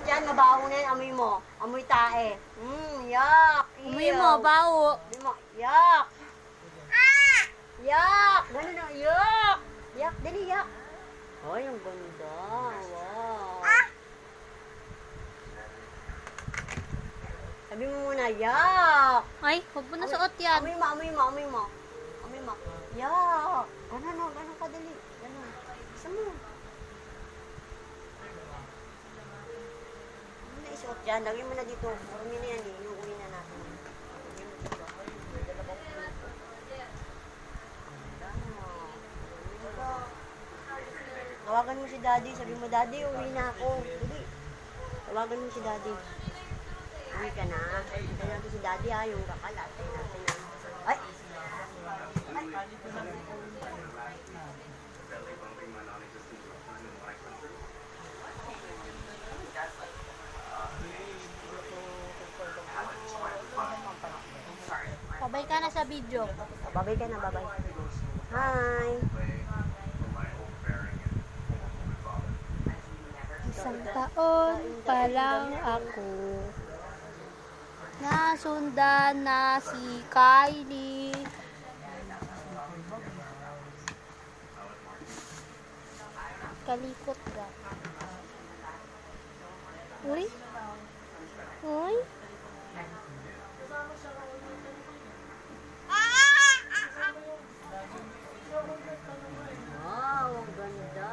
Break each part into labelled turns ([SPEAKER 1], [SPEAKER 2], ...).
[SPEAKER 1] yan, mabaho na yan, amoy mo. Amoy tae. Yak.
[SPEAKER 2] Amoy mo, baho.
[SPEAKER 1] Amoy mo, yak. Yak. Ganun na, yak. Yak, dali, yak. Ay, ang ganda. Wow. Sabi mo muna, yak.
[SPEAKER 2] Ay, huwag mo na suot yan.
[SPEAKER 1] Amoy mo, amoy mo, amoy mo. Amoy mo. Yak. Ganun, no, ganun kadali. Ganun. Isa mo. Ano na isuot yan? Lagyan mo na dito. Marami na yan eh. Yung uwi na natin. Lagyan mo dito. Dalawang puto. Tawagan mo si daddy. Sabi mo, daddy, uwi na ako. Dali. Tawagan mo si daddy. Uwi ka na. Hintayin natin si daddy ha. Yung kakalat. Hintayin natin na. Ay!
[SPEAKER 2] Pabay ka na sa video.
[SPEAKER 1] Babay ka na, babay. Hi!
[SPEAKER 2] Isang taon pa lang ako. Nasundan na si Kylie. Kalikot ka. Uy? Uy?
[SPEAKER 1] Wow, ang ganda.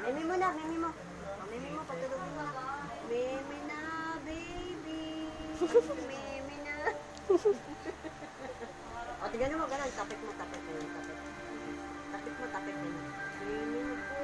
[SPEAKER 1] Memi mo na, memi mo. Memi mo, patulogin mo. Memi na, baby. Memi na. O, tignan mo, ganun. Tapik mo, tapik mo. Tapik mo, tapik mo. Memi mo po.